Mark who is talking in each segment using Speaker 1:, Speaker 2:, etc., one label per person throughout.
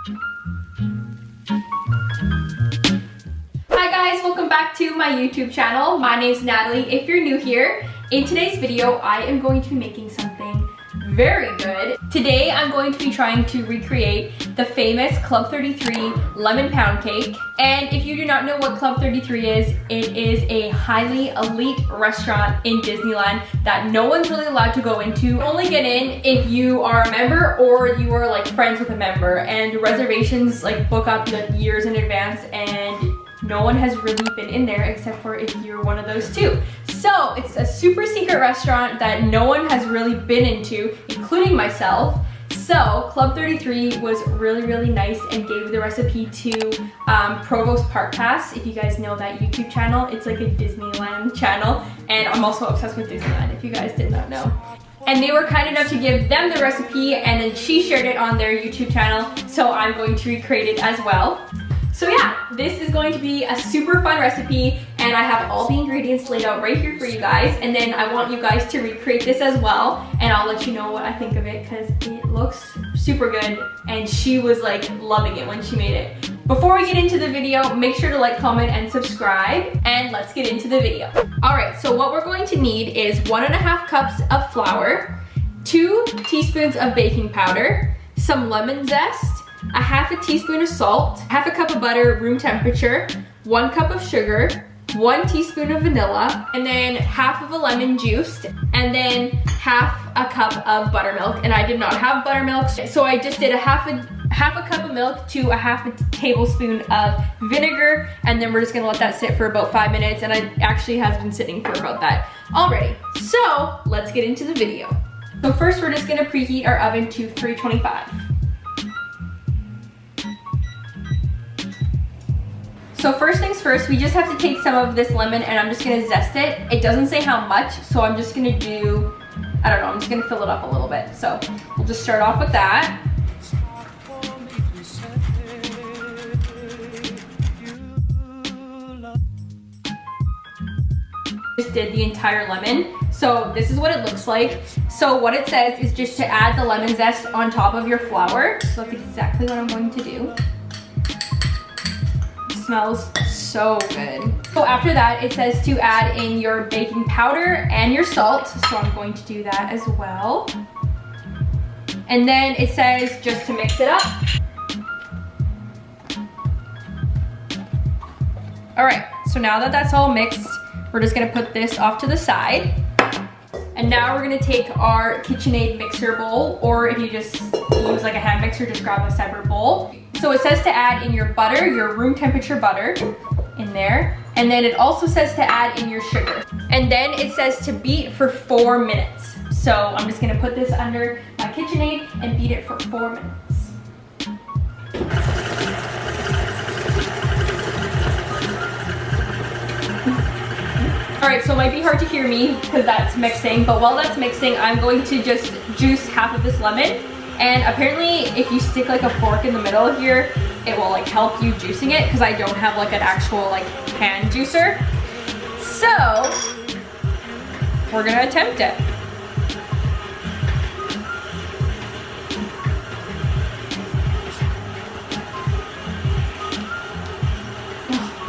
Speaker 1: Hi guys, welcome back to my YouTube channel. My name's Natalie. If you're new here, in today's video, I am going to be making something very good. Today, I'm going to be trying to recreate the famous Club 33 lemon pound cake. And if you do not know what Club 33 is, it is a highly elite restaurant in Disneyland that no one's really allowed to go into. You only get in if you are a member or you are like friends with a member, and reservations like book up like years in advance, and no one has really been in there except for if you're one of those two. So it's a super secret restaurant that no one has really been into, including myself. So Club 33 was really nice and gave the recipe to Provost Park Pass. If you guys know that YouTube channel, it's like a Disneyland channel, and I'm also obsessed with Disneyland if you guys did not know. And they were kind enough to give them the recipe, and then she shared it on their YouTube channel, so I'm going to recreate it as well. So yeah, this is going to be a super fun recipe, and I have all the ingredients laid out right here for you guys, and then I want you guys to recreate this as well, and I'll let you know what I think of it because it looks super good, and she was like loving it when she made it. Before we get into the video, make sure to like, comment, and subscribe, and let's get into the video. Alright, so what we're going to need is 1.5 cups of flour, 2 teaspoons of baking powder, some lemon zest, a 1/2 teaspoon of salt, 1/2 cup of butter room temperature, 1 cup of sugar, 1 teaspoon of vanilla, and then 1/2 of a lemon juiced, and then 1/2 cup of buttermilk. And I did not have buttermilk, so I just did a half a cup of milk to a 1/2 tablespoon of vinegar, and then we're just gonna let that sit for about 5 minutes, and it actually has been sitting for about that already. So let's get into the video. So first we're just gonna preheat our oven to 325. So first things first, we just have to take some of this lemon and I'm just gonna zest it. It doesn't say how much, so I'm just gonna do, I don't know, I'm just gonna fill it up a little bit. So we'll just start off with that. Just did the entire lemon. So this is what it looks like. So what it says is just to add the lemon zest on top of your flour. So that's exactly what I'm going to do. Smells so good. So after that, it says to add in your baking powder and your salt. So I'm going to do that as well. And then it says just to mix it up. All right, so now that that's all mixed, we're just gonna put this off to the side. And now we're gonna take our KitchenAid mixer bowl, or if you just use like a hand mixer, just grab a separate bowl. So it says to add in your butter, your room temperature butter in there. And then it also says to add in your sugar. And then it says to beat for 4 minutes. So I'm just gonna put this under my KitchenAid and beat it for 4 minutes. All right, so it might be hard to hear me because that's mixing, but while that's mixing, I'm going to just juice half of this lemon. And apparently if you stick like a fork in the middle here, it will like help you juicing it, because I don't have like an actual like hand juicer. So we're gonna attempt it.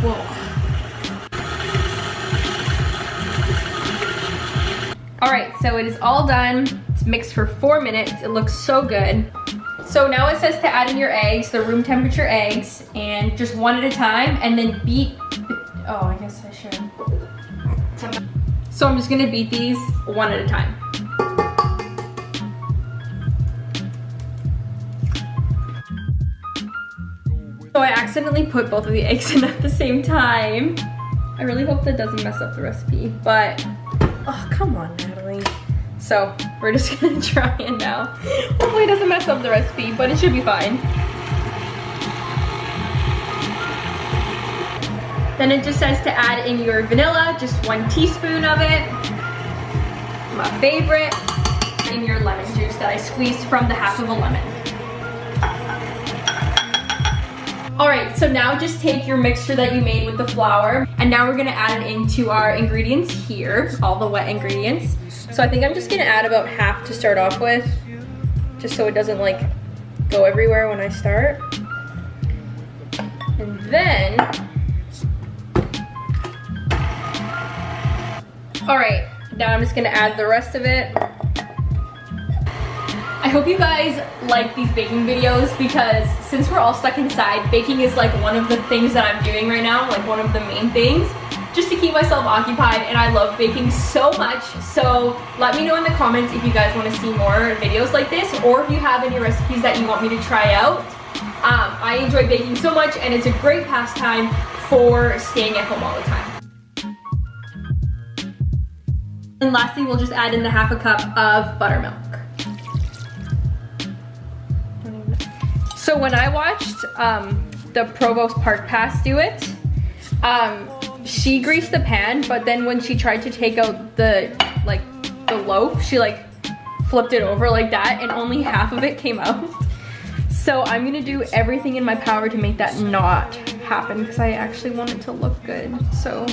Speaker 1: Whoa. All right, so it is all done. It's mixed for 4 minutes. It looks so good. So now it says to add in your eggs, the room temperature eggs, and just one at a time, and then beat, oh, I guess I should. So I'm just gonna beat these one at a time. So I accidentally put both of the eggs in at the same time. I really hope that doesn't mess up the recipe, but, oh, come on, Natalie. So we're just gonna try it now. Hopefully it doesn't mess up the recipe, but it should be fine. Then it just says to add in your vanilla, just 1 teaspoon of it. My favorite. In your lemon juice that I squeezed from the half of a lemon. All right, so now just take your mixture that you made with the flour, and now we're gonna add it into our ingredients here, all the wet ingredients. So I think I'm just gonna add about half to start off with, just so it doesn't like go everywhere when I start. And then, all right, now I'm just gonna add the rest of it. I hope you guys like these baking videos because since we're all stuck inside, baking is like one of the things that I'm doing right now, like one of the main things, just to keep myself occupied, and I love baking so much. So let me know in the comments if you guys want to see more videos like this, or if you have any recipes that you want me to try out. I enjoy baking so much, and it's a great pastime for staying at home all the time. And lastly, we'll just add in the half a cup of buttermilk. So when I watched the Provost Park Pass do it, she greased the pan, but then when she tried to take out the loaf, she like flipped it over like that, and only half of it came out. So I'm gonna do everything in my power to make that not happen because I actually want it to look good. So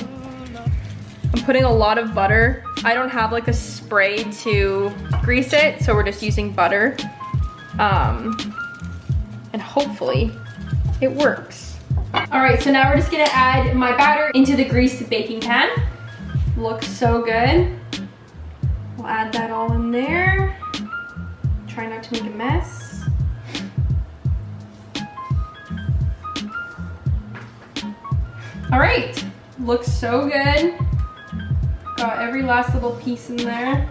Speaker 1: I'm putting a lot of butter. I don't have like a spray to grease it, so we're just using butter. And hopefully it works. All right, so now we're just gonna add my batter into the greased baking pan. Looks so good. We'll add that all in there. Try not to make a mess. All right, looks so good. Got every last little piece in there.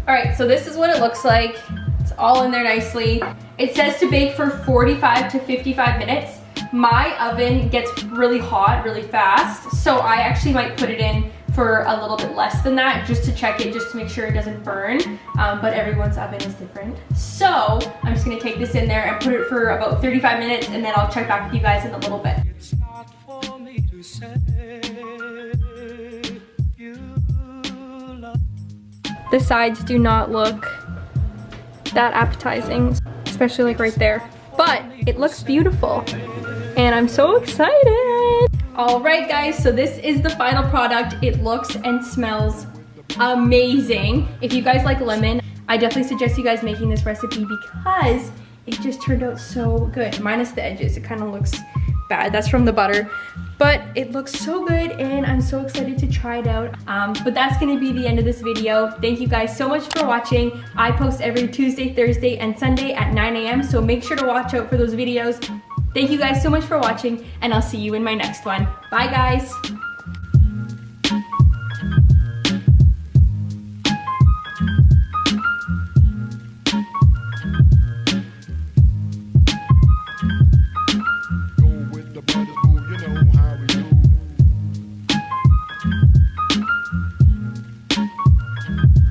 Speaker 1: All right, so this is what it looks like. It's all in there nicely. It says to bake for 45 to 55 minutes. My oven gets really hot really fast, so I actually might put it in for a little bit less than that just to check it, just to make sure it doesn't burn, but everyone's oven is different. So I'm just gonna take this in there and put it for about 35 minutes, and then I'll check back with you guys in a little bit. It's not for me to say you love. The sides do not look that appetizing, especially like right there, but it looks beautiful and I'm so excited. All right guys, so this is the final product. It looks and smells amazing. If you guys like lemon, I definitely suggest you guys making this recipe because it just turned out so good. Minus the edges, it kind of looks bad. That's from the butter, but it looks so good and I'm so excited to try it out. But that's gonna be the end of this video. Thank you guys so much for watching. I post every Tuesday, Thursday, and Sunday at 9 a.m. so make sure to watch out for those videos. Thank you guys so much for watching, and I'll see you in my next one. Bye guys.